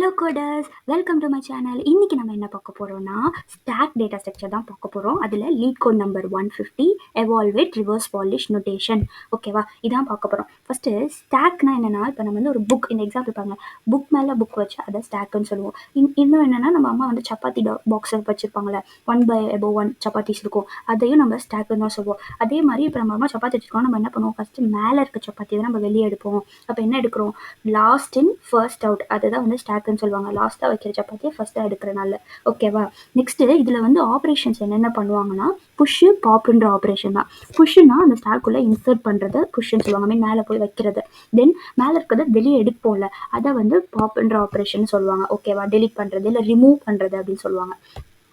Hello coders, welcome to my channel. இன்றைக்கி நம்ம என்ன பார்க்க போகிறோம்னா ஸ்டாக் டேட்டா ஸ்ட்ரக்சர் தான் பார்க்க போகிறோம். அதில் leet code number 150 evaluate reverse polish notation. ஓகேவா, இதான் பார்க்க போகிறோம். ஃபஸ்ட்டு ஸ்டாக்னா என்னென்னா, இப்போ நம்ம வந்து ஒரு புக், இந்த எக்ஸாம்பிள் பாருங்கள், புக் மேலே புக் வச்சு அதை ஸ்டாக்குன்னு சொல்லுவோம். இன்னும் என்னென்னா, நம்ம அம்மா வந்து சப்பாத்தி பாக்ஸை வச்சுருப்பாங்களே, 1/1 சப்பாத்திஸ் இருக்கும், அதையும் நம்ம ஸ்டாக்குன்னு தான் சொல்லுவோம். அதே மாதிரி இப்போ நம்ம அம்மா சப்பாத்தி வச்சுருக்கோம், நம்ம என்ன பண்ணுவோம், ஃபஸ்ட்டு மேலே இருக்க சப்பாத்தி தான் நம்ம வெளியே எடுப்போம். அப்போ என்ன எடுக்கிறோம், லாஸ்ட் இன் ஃபர்ஸ்ட் அவுட், அதுதான் வந்து ஸ்டாக்னு சொல்லுவாங்க. லாஸ்ட்டாக வைக்கிற சப்பாத்தியை ஃபஸ்ட்டாக எடுக்கிறனால. ஓகேவா, நெக்ஸ்ட்டு இதில் வந்து ஆப்ரேஷன்ஸ் என்னென்ன பண்ணுவாங்கன்னா, புஷ்ஷு பாப்புன்ற ஆப்ரேஷன் தான். புஷ்ஷுனா அந்த ஸ்டாக்குள்ளே இன்சர்ட் பண்ணுறது புஷ்ஷுன்னு சொல்லுவாங்க, மீன் மேலே போய் வைக்கிறது. தென் மேலே இருக்கிறத வெளியே எடுப்போம்ல, அதை வந்து பாப்புன்ற ஆப்ரேஷன் சொல்லுவாங்க. ஓகேவா, டெலிட் பண்ணுறது இல்லை ரிமூவ் பண்ணுறது அப்படின்னு சொல்லுவாங்க.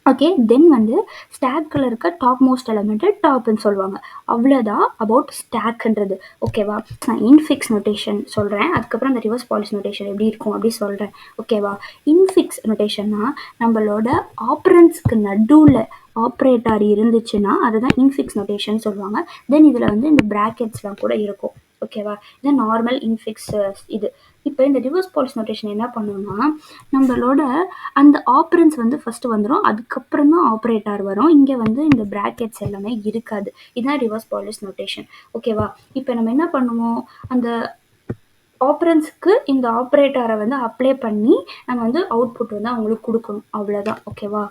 ஓகே, தென் வந்து ஸ்டாக்கில் இருக்க டாப் மோஸ்ட் எலமெண்ட்டு டாப்னு சொல்லுவாங்க. அவ்வளோதான் அபவுட் ஸ்டாக்ன்றது. ஓகேவா, நான் இன்ஃபிக்ஸ் நோட்டேஷன் சொல்கிறேன், அதுக்கப்புறம் அந்த ரிவர்ஸ் பாலிஷ் நோட்டேஷன் எப்படி இருக்கும் அப்படி சொல்கிறேன். ஓகேவா, இன்ஃபிக்ஸ் நோட்டேஷன்னா நம்மளோட ஆப்ரன்ஸ்க்கு நடுவில் ஆப்ரேட்டர் இருந்துச்சுன்னா அதுதான் இன்ஃபிக்ஸ் நோட்டேஷன் சொல்லுவாங்க. தென் இதில் வந்து இந்த ப்ராக்கெட்ஸ்லாம் கூட இருக்கும். ஓகேவா, இது நார்மல் இன்ஃபிக்ஸ். இது இப்போ இந்த ரிவர்ஸ் பாலிஷ் நோட்டேஷன் என்ன பண்ணுன்னா, நம்மளோட அந்த ஆப்ரன்ஸ் வந்து ஃபஸ்ட்டு வந்துடும், அதுக்கப்புறம் தான் ஆப்ரேட்டர் வரும். இங்கே வந்து இந்த ப்ராக்கெட்ஸ் எல்லாமே இருக்காது. இதுதான் ரிவர்ஸ் பாலிஷ் நோட்டேஷன். ஓகேவா, இப்போ நம்ம என்ன பண்ணுவோம், அந்த ஆப்ரன்ஸ்க்கு இந்த ஆப்ரேட்டரை வந்து அப்ளை பண்ணி நம்ம வந்து அவுட்புட் வந்து அவங்களுக்கு கொடுக்கணும். அவ்வளோதான். ஓகேவா,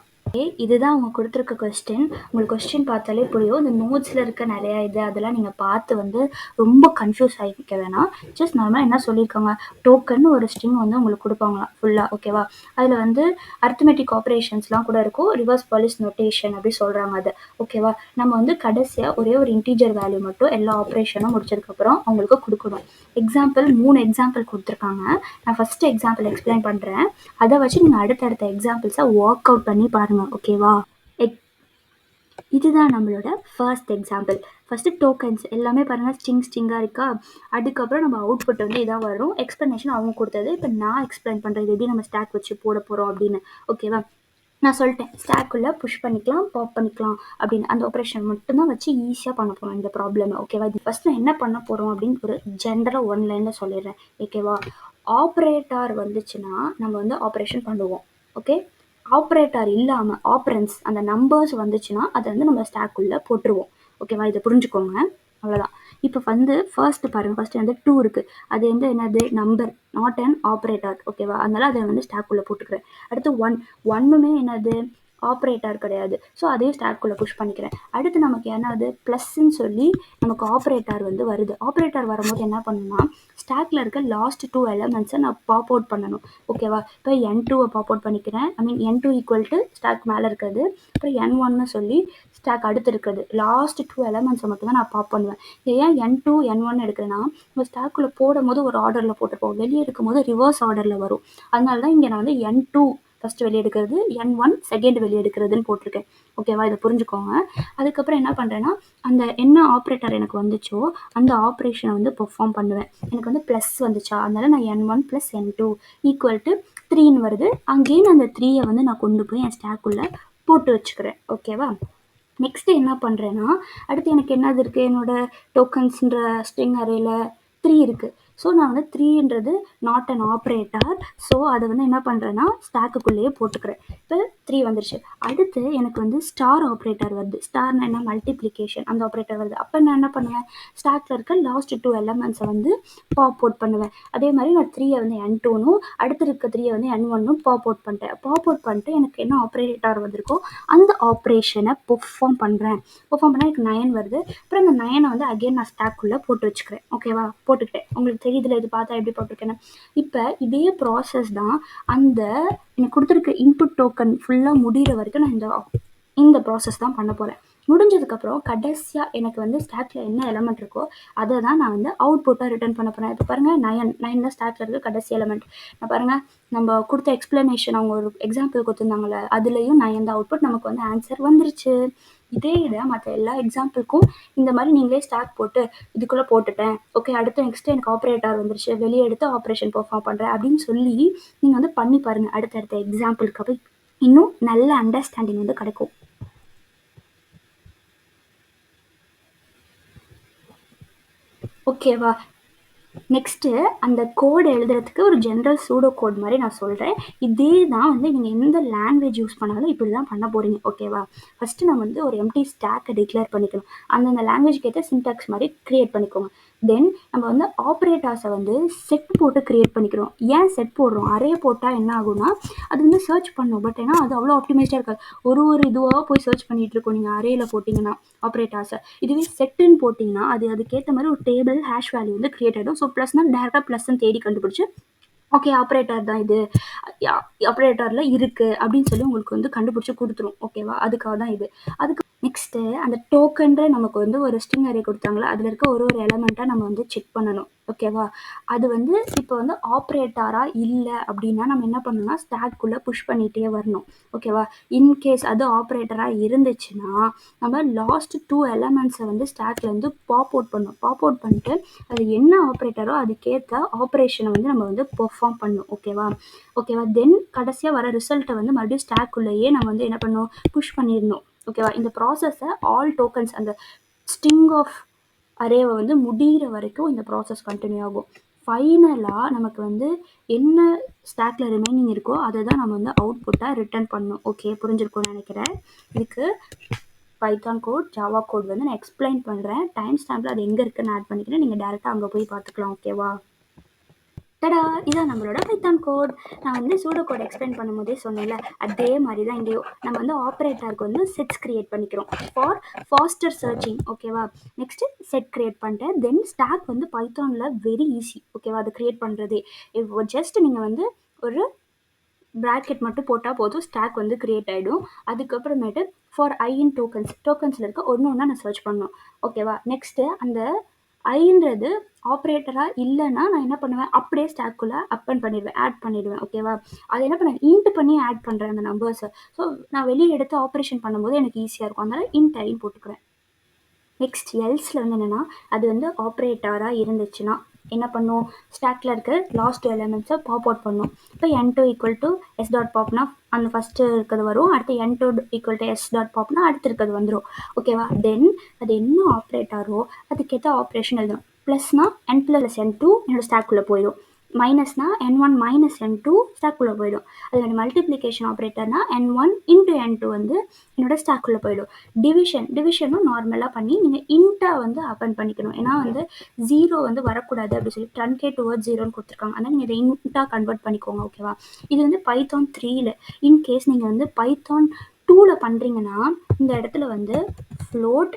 இதுதான் அவங்க கொடுத்துருக்க கொஸ்டின். உங்களுக்கு கொஸ்டின் பார்த்தாலே புரியும், இந்த நோட்ஸில் இருக்க நிறையா இது அதெல்லாம் நீங்கள் பார்த்து வந்து ரொம்ப கன்ஃபியூஸ் ஆகிக்க வேணாம். ஜஸ்ட் நார்மலாக என்ன சொல்லியிருக்காங்க, டோக்கன் ஒரு ஸ்ட்ரிங் வந்து உங்களுக்கு கொடுப்பாங்களாம் ஃபுல்லாக. ஓகேவா, அதில் வந்து அரித்மெட்டிக் ஆப்ரேஷன்ஸ்லாம் கூட இருக்கும், ரிவர்ஸ் பாலிஷ் நோட்டேஷன் அப்படி சொல்கிறாங்க அது. ஓகேவா, நம்ம வந்து கடைசியாக ஒரே ஒரு இன்டீஜர் வேல்யூ மட்டும் எல்லா ஆப்ரேஷனும் முடிச்சதுக்கப்புறம் அவங்களுக்கு கொடுக்கணும். எக்ஸாம்பிள் 3 எக்ஸாம்பிள் கொடுத்துருக்காங்க. நான் ஃபஸ்ட்டு எக்ஸாம்பிள் எக்ஸ்பிளைன் பண்ணுறேன், அதை வச்சு நீங்கள் அடுத்தடுத்த எக்ஸாம்பிள்ஸை ஒர்க் அவுட் பண்ணி பாருங்கள். ஓகேவா, இதுதான் நம்மளோட ஃபர்ஸ்ட் எக்ஸாம்பிள். ஃபஸ்ட்டு டோக்கன்ஸ் எல்லாமே பாருங்கள், ஸ்ட்ரிங்காக இருக்கா. அதுக்கப்புறம் நம்ம அவுட்புட் வந்து இதாக வரும். எக்ஸ்ப்ளனேஷன் அவங்க கொடுத்தது. இப்போ நான் எக்ஸ்பிளைன் பண்ணுறது எப்படி நம்ம ஸ்டாக் வச்சு போட போகிறோம் அப்படின்னு. ஓகேவா, நான் சொல்லிட்டேன், ஸ்டாக்குள்ளே புஷ் பண்ணிக்கலாம், பாப் பண்ணிக்கலாம் அப்படின்னு. அந்த ஆப்ரேஷன் மட்டும்தான் வச்சு ஈஸியாக பண்ண போகிறோம் இந்த ப்ராப்ளம். ஓகேவா, இது ஃபஸ்ட் நான் என்ன பண்ண போகிறோம் அப்படின்னு ஒரு ஜென்ரலாக ஒன் லைனில் சொல்லிடுறேன். ஓகேவா, ஆப்ரேட்டர் வந்துச்சுன்னா நம்ம வந்து ஆப்ரேஷன் பண்ணுவோம். ஓகே, ஆப்ரேட்டர் இல்லாமல் ஆப்ரன்ஸ் அந்த நம்பர்ஸ் வந்துச்சுன்னா அதை வந்து நம்ம ஸ்டாக்குள்ளே போட்டுருவோம். ஓகேவா, இதை புரிஞ்சுக்கோங்க. அவ்வளோதான். இப்போ வந்து ஃபர்ஸ்ட் பாருங்கள், ஃபஸ்ட்டு வந்து 2 இருக்குது, அது வந்து என்னது, நம்பர், நாட் அன் ஆப்ரேட்டர். ஓகேவா, அதனால் அதை வந்து ஸ்டாக்குள்ளே போட்டுக்கிறேன். அடுத்து 1 என்னது, ஆப்ரேட்டர் கிடையாது, ஸோ அதையும் ஸ்டாக்குள்ளே புஷ் பண்ணிக்கிறேன். அடுத்து நமக்கு என்னது, ப்ளஸ்ன்னு சொல்லி நமக்கு ஆப்ரேட்டர் வந்து வருது. ஆப்ரேட்டர் வரும்போது என்ன பண்ணணும்னா, ஸ்டாக்கில் இருக்க லாஸ்ட் 2 எலமெண்ட்ஸை நான் பாப் அவுட் பண்ணணும். ஓகேவா, இப்போ N2 பாப் அவுட் பண்ணிக்கிறேன். ஐ மீன் N2 ஈக்குவல் டு ஸ்டாக் மேலே இருக்கிறது, அப்புறம் N1 சொல்லி ஸ்டாக் அடுத்து இருக்கிறது. லாஸ்ட் 2 எலமெண்ட்ஸை மட்டும் தான் நான் பாப் பண்ணுவேன். ஏன் N2 N1 எடுக்கிறேன்னா, நம்ம ஸ்டாக்குள்ளே போடும் போது ஒரு ஆர்டரில் போட்டுருப்போம், வெளியே எடுக்கும் போது ரிவர்ஸ் ஆர்டரில் வரும். அதனால தான் இங்கே நான் வந்து N2 ஃபஸ்ட்டு வெளியே எடுக்கிறது, N1 செகண்ட் வெளியே எடுக்கிறதுன்னு போட்டிருக்கேன். ஓகேவா, இதை புரிஞ்சுக்கோங்க. அதுக்கப்புறம் என்ன பண்ணுறேன்னா, அந்த என்ன ஆப்ரேட்டர் எனக்கு வந்துச்சோ அந்த ஆப்ரேஷனை வந்து பெர்ஃபார்ம் பண்ணுவேன். எனக்கு வந்து ப்ளஸ் வந்துச்சா, அதனால நான் N1 + N2 = 3ன்னு வருது. அங்கேயும் அந்த 3யை வந்து நான் கொண்டு போய் என் ஸ்டாக்குள்ளே போட்டு வச்சுக்கிறேன். ஓகேவா, நெக்ஸ்ட்டு என்ன பண்ணுறேன்னா, அடுத்து எனக்கு என்னது இருக்குது, என்னோடய டோக்கன்ஸ்ன்ற ஸ்ட்ரிங் அரேயில் 3 இருக்குது. ஸோ நான் வந்து 3ன்றது நாட் அன் ஆப்ரேட்டர், ஸோ அதை வந்து என்ன பண்ணுறேன்னா ஸ்டாக்குக்குள்ளேயே போட்டுக்கிறேன். இப்போ 3 வந்துருச்சு. அடுத்து எனக்கு வந்து ஸ்டார் ஆப்ரேட்டர் வருது. ஸ்டார்னா என்ன, மல்டிப்ளிகேஷன், அந்த ஆப்ரேட்டர் வருது. அப்போ நான் என்ன பண்ணுவேன், ஸ்டாக்கில் இருக்க லாஸ்ட் 2 எலமெண்ட்ஸை வந்து பாப் அவுட் பண்ணுவேன். அதே மாதிரி நான் 3யை வந்து N2னும் அடுத்து இருக்க 3யை வந்து N1னும் பாப் அவுட் பண்ணிட்டேன். பாப் அவுட் பண்ணிட்டு எனக்கு என்ன ஆப்ரேட்டர் வந்திருக்கோ அந்த ஆப்ரேஷனை பெர்ஃபார்ம் பண்ணுறேன். பெர்ஃபார்ம் பண்ணால் எனக்கு 9 வருது. அப்புறம் அந்த 9 வந்து அகெயின் நான் ஸ்டாக்குள்ளே போட்டு வச்சுக்கிறேன். ஓகேவா, போட்டுக்கிட்டேன். உங்களுக்கு தெரியுதுல, இது பார்த்தா எப்படி போட்டிருக்கேன்னு. இப்போ இதே ப்ராசஸ் தான் அந்த எனக்கு கொடுத்துருக்க இன்புட் டோக்கன் ஃபுல்லாக முடிகிற வரைக்கும் நான் இந்த ப்ராசஸ் தான் பண்ண போகிறேன். முடிஞ்சதுக்கப்புறம் கடைசியாக எனக்கு வந்து ஸ்டாக்கில் என்ன எலமெண்ட் இருக்கோ அதை தான் நான் வந்து அவுட்புட்டாக ரிட்டர்ன் பண்ண போகிறேன். இப்போ பாருங்கள், 9 தான் ஸ்டாக்கில் இருக்க கடைசி எலமெண்ட். நான் பாருங்கள், நம்ம கொடுத்த எக்ஸ்ப்ளனேஷன் அவங்க ஒரு எக்ஸாம்பிள் கொடுத்துருந்தாங்களே, அதுலேயும் 9 தான் அவுட்புட், நமக்கு வந்து ஆன்சர் வந்துருச்சு. இதே இதை மற்ற எல்லா எக்ஸாம்பிளுக்கும் இந்த மாதிரி நீங்களே ஸ்டாக் போட்டு இதுக்குள்ளே போட்டுட்டேன். ஓகே, அடுத்து நெக்ஸ்ட்டு எனக்கு ஆப்ரேட்டர் வந்துருச்சு, வெளியே எடுத்து ஆப்ரேஷன் பெர்ஃபார்ம் பண்ணுறேன் அப்படின்னு சொல்லி நீங்கள் வந்து பண்ணி பாருங்கள். அடுத்தடுத்த எக்ஸாம்பிளுக்கு அப்போ இன்னும் நல்ல அண்டர்ஸ்டாண்டிங் வந்து கிடைக்கும். ஓகேவா, நெக்ஸ்ட்டு அந்த கோட் எழுதுறதுக்கு ஒரு ஜென்ரல் சூடோ கோட் மாதிரி நான் சொல்கிறேன். இதே தான் வந்து நீங்கள் எந்த லாங்குவேஜ் யூஸ் பண்ணாலும் இப்படி தான் பண்ண போகிறீங்க. ஓகேவா? ஃபஸ்ட்டு நம்ம வந்து ஒரு எம்ப்டி ஸ்டாக்கை டிக்ளேர் பண்ணிக்கணும். அந்தந்த லாங்குவேஜ்க்கு ஏற்ற சின்டாக்ஸ் மாதிரி க்ரியேட் பண்ணிக்கோங்க. தென் நம்ம வந்து ஆப்ரேட்டர்ஸை வந்து செட் போட்டு க்ரியேட் பண்ணிக்கிறோம். ஏன் செட் போடுறோம்? அரே போட்டால் என்ன ஆகும்னா அது வந்து சர்ச் பண்ணும். பட் ஏன்னா அது அவ்வளோ ஆப்டிமைஸ்டாக இருக்காது. ஒரு இதுவாக போய் சர்ச் பண்ணிகிட்டு இருக்கோம் நீங்கள் அரேயில் போட்டிங்கன்னா ஆப்ரேட்டர்ஸை. இதுவே செட்டுன்னு போட்டிங்கன்னா அதுக்கேற்ற மாதிரி ஒரு டேபிள் ஹேஷ் வேல்யூ வந்து க்ரியேட் ஆகிடும். ஸோ ப்ளஸ்னால் டேரெக்டாக ப்ளஸ்ன்னு தேடி கண்டுபிடிச்சி ஓகே ஆப்ரேட்டர் தான் இது ஆப்ரேட்டரில் இருக்குது அப்படின்னு சொல்லி உங்களுக்கு வந்து கண்டுபிடிச்சி கொடுத்துரும். ஓகேவா? அதுக்காக தான் இது. அதுக்கு நெக்ஸ்ட்டு அந்த டோக்கன்ற நமக்கு வந்து ஒரு ஸ்ட்ரிங் அரே கொடுத்தாங்களா அதில் இருக்க ஒரு எலமெண்ட்டாக நம்ம வந்து செக் பண்ணணும். ஓகேவா? அது வந்து இப்போ வந்து ஆப்ரேட்டராக இல்லை அப்படின்னா நம்ம என்ன பண்ணணும்னா ஸ்டாக்குள்ளே புஷ் பண்ணிகிட்டே வரணும். ஓகேவா? இன்கேஸ் அது ஆப்ரேட்டராக இருந்துச்சுன்னா நம்ம லாஸ்ட் 2 எலமெண்ட்ஸை வந்து ஸ்டாக்லேருந்து பாப் அவுட் பண்ணணும். பாப் அவுட் பண்ணிட்டு அது என்ன ஆப்ரேட்டரோ அதுக்கேற்ற ஆப்ரேஷனை வந்து நம்ம வந்து பெர்ஃபார்ம் பண்ணணும். ஓகேவா? தென் கடைசியாக வர ரிசல்ட்டை வந்து மறுபடியும் ஸ்டாக்குள்ளேயே நம்ம வந்து என்ன பண்ணணும் புஷ் பண்ணிடணும். ஓகேவா? இந்த ப்ராசஸை ஆல் டோக்கன்ஸ் அந்த ஸ்ட்ரிங் ஆஃப் அரேவை வந்து முடிகிற வரைக்கும் இந்த ப்ராசஸ் கண்டினியூ ஆகும். ஃபைனலாக நமக்கு வந்து என்ன ஸ்டாக்கில் ரிமைனிங் இருக்கோ அதை தான் நம்ம வந்து அவுட்புட்டாக ரிட்டர்ன் பண்ணணும். ஓகே, புரிஞ்சிருக்கும்னு நினைக்கிறேன். இதுக்கு பைத்தான் கோட், ஜாவா கோட் வந்து நான் எக்ஸ்பிளைன் பண்ணுறேன். டைம் ஸ்டாம்பில் அது எங்கே இருக்குன்னு ஆட் பண்ணிக்கிறேன். நீங்கள் டேரெக்டாக அங்கே போய் பார்த்துக்கலாம். ஓகேவா? டடா! இதான் நம்மளோட பைத்தான் கோட். நான் வந்து சூடோ கோட் எக்ஸ்பிளைன் பண்ணும்போதே சொன்னேன்ல, அதே மாதிரி தான் இங்கேயும் நம்ம வந்து ஆப்ரேட்டருக்கு வந்து செட்ஸ் கிரியேட் பண்ணிக்கிறோம் ஃபார் ஃபாஸ்டர் சர்ச்சிங். ஓகேவா? நெக்ஸ்ட்டு செட் கிரியேட் பண்ணிட்டேன். தென் ஸ்டாக் வந்து பைத்தானில் வெரி ஈஸி. ஓகேவா? அது கிரியேட் பண்ணுறதே ஜஸ்ட் நீங்கள் வந்து ஒரு ப்ராக்கெட் மட்டும் போட்டால் போதும், ஸ்டாக் வந்து கிரியேட் ஆகிடும். அதுக்கப்புறமேட்டு ஃபார் ஐ இன் டோக்கன்ஸில் இருக்க ஒன்று ஒன்றா நான் சர்ச் பண்ணணும். ஓகேவா? நெக்ஸ்ட்டு அந்த ஐன்றது ஆப்ரேட்டராக இல்லைன்னா நான் என்ன பண்ணுவேன் அப்படியே ஸ்டாக்குள்ளே ஆட் பண்ணிடுவேன். ஓகேவா? அதை என்ன பண்ணுவேன் இன்ட் பண்ணி ஆட் பண்ணுறேன் அந்த நம்பர்ஸை. ஸோ நான் வெளியே எடுத்து ஆப்ரேஷன் பண்ணும்போது எனக்கு ஈஸியாக இருக்கும். அதனால் இன்ட் ஐன் போட்டுக்கிறேன். நெக்ஸ்ட் எல்ஸில் வந்து என்னென்னா அது வந்து ஆப்ரேட்டராக இருந்துச்சுன்னா என்ன பண்ணும் ஸ்டாக்கில் இருக்க லாஸ்ட் எலிமெண்ட்ஸை பாப் அவுட் பண்ணும். இப்போ n2 equal to S dot பாப்னா அந்த ஃபஸ்ட்டு இருக்கிறது வரும். அடுத்து n2 equal to S dot பாப்னா அடுத்து இருக்கிறது வந்துடும். ஓகேவா? தென் அது என்ன ஆப்ரேட்டரோ அதுக்கேற்ற ஆப்ரேஷன் எழுதணும். ப்ளஸ்னா n + n2 என்னோடய ஸ்டாக்குள்ளே போயிடும். மைனஸ்னா n1 மைனஸ் n2 ஸ்டாக்குள்ளே போயிடும். அது வந்து மல்டிப்ளிகேஷன் ஆப்ரேட்டர்னா n1 இன்ட்டு n2 வந்து என்னோட ஸ்டாக்குள்ளே போயிடும். டிவிஷனும் நார்மலாக பண்ணி நீங்கள் இன்ட்டாக வந்து அப்பன் பண்ணிக்கணும். ஏன்னா வந்து 0 வந்து வரக்கூடாது அப்படின்னு சொல்லி ட்ரன்கேட் டுவர்ட்ஸ் 0ன்னு கொடுத்துருக்காங்க. அதனால் நீங்கள் இதை இன்ட்டாக கன்வெர்ட் பண்ணிக்கோங்க. ஓகேவா? இது வந்து பைத்தான் 3ல். இன்கேஸ் நீங்கள் வந்து பைத்தான் 2ல் பண்ணுறீங்கன்னா இந்த இடத்துல வந்து ஃப்ளோட்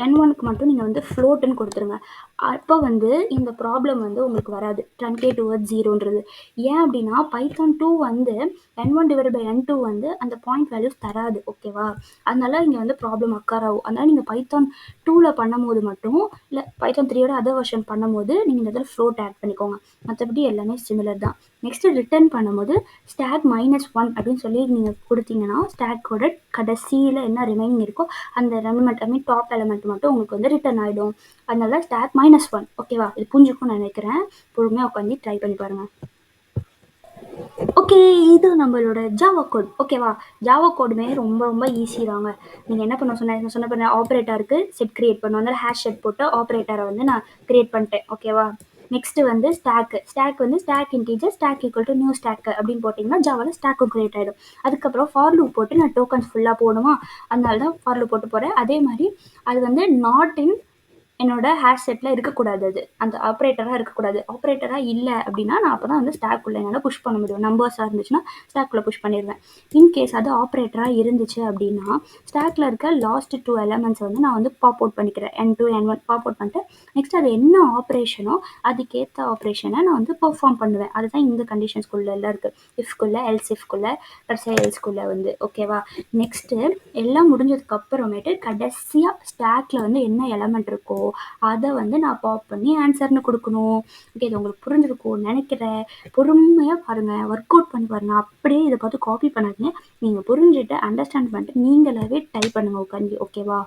n1க்கு மட்டும் நீங்கள் வந்து ஃப்ளோட்டுன்னு கொடுத்துருங்க. அப்போ வந்து இந்த ப்ராப்ளம் வந்து உங்களுக்கு வராது ட்ரன்கேட் டுவர்ட்ஸ் 0ன்றது. ஏன் அப்படின்னா பைத்தான் 2 வந்து n1/n2 வந்து அந்த பாயிண்ட் வேல்யூஸ் தராது. ஓகேவா? அதனால இங்கே வந்து ப்ராப்ளம் அக்கர் ஆகும். அதனால் நீங்கள் பைத்தான் 2ல் பண்ணும்போது மட்டும் இல்லை பைத்தான் 3யோட அதர் வெர்ஷன் பண்ணும்போது நீங்கள் இந்த இடத்துல ஃப்ளோட் ஆட் பண்ணிக்கோங்க. மற்றபடி எல்லாமே சிமிலர் தான். நெக்ஸ்ட்டு ரிட்டர்ன் பண்ணும்போது ஸ்டாக் -1 அப்படின்னு சொல்லி நீங்கள் கொடுத்தீங்கன்னா ஸ்டாக்கோட கடைசியில் என்ன ரிமைனிங் இருக்கோ அந்த எலிமெண்ட் டாப் எலிமெண்ட் மட்டும் உங்களுக்கு வந்து ரிட்டர்ன் ஆகிடும். அதனால ஸ்டாக் -1. ஓகேவா? இது புரிஞ்சுக்கும்னு நினைக்கிறேன். பொறுமையாக உட்காந்து ட்ரை பண்ணி பாருங்கள். ஓகே, இது நம்மளோட ஜாவா கோட். ஓகேவா? ஜாவா கோடுமே ரொம்ப ரொம்ப ஈஸி தாங்க. நீங்கள் என்ன சொன்ன ஆப்ரேட்டருக்கு செட் கிரியேட் பண்ணுவோம். அதனால் ஹேஷ் செட் போட்டு ஆப்ரேட்டரை வந்து நான் கிரியேட் பண்ணிட்டேன். ஓகேவா? நெக்ஸ்ட்டு வந்து ஸ்டாக் வந்து stack integer stack equal to new stack அப்படின்னு போட்டிங்கன்னா ஜாவாவில் ஸ்டாக்கும் கிரியேட் ஆகிடும். அதுக்கப்புறம் ஃபார் லூப் போட்டு நான் டோக்கன்ஸ் ஃபுல்லாக போடுமா, அதனால தான் ஃபார் லூப் போட்டு போகிறேன். அதே மாதிரி அது வந்து நாட் இன் என்னோட ஹேஷ் செட்டில் இருக்கக்கூடாது. அது அந்த ஆப்ரேட்டராக இருக்கக்கூடாது. ஆப்ரேட்டராக இல்லை அப்படின்னா நான் அப்போ தான் வந்து ஸ்டாக்குள்ளே என்னால் புஷ் பண்ண முடியும். நம்பர்ஸாக இருந்துச்சுன்னா ஸ்டாக்குள்ளே புஷ் பண்ணிடுவேன். இன்கேஸ் அது ஆப்ரேட்டராக இருந்துச்சு அப்படின்னா ஸ்டாக்கில் இருக்க லாஸ்ட் 2 எலமெண்ட்ஸ் வந்து நான் வந்து பாப் அவுட் பண்ணிக்கிறேன். n2 n1 பாப் அவுட் பண்ணிட்டு நெக்ஸ்ட் அது என்ன ஆப்ரேஷனோ அதுக்கேற்ற ஆப்ரேஷனை நான் வந்து பெர்ஃபார்ம் பண்ணுவேன். அதுதான் இந்த கண்டிஷன்ஸ்குள்ளே எல்லாம் இருக்குது. இஃப்குள்ளே இஃப்குள்ளே கடைசியாக எல்ஸ்குள்ளே வந்து. ஓகேவா? நெக்ஸ்ட்டு எல்லாம் முடிஞ்சதுக்கப்புறமேட்டு கடைசியாக ஸ்டாக்கில் வந்து என்ன எலமெண்ட் இருக்கோ அதை வந்து நான் பாப் பண்ணி ஆன்சர்னு கொடுக்கணும். ஓகே, இது உங்களுக்கு புரிஞ்சிருக்கும்னு நினைக்கிறேன். பொறுமையாக பாருங்கள், ஒர்க் அவுட் பண்ணி பாருங்கள். அப்படியே இதை பார்த்து காப்பி பண்ணாதீங்க. நீங்கள் புரிஞ்சுட்டு அண்டர்ஸ்டாண்ட் பண்ணிட்டு நீங்களாவே டைப் பண்ணுங்கள் உட்காந்து. ஓகேவா?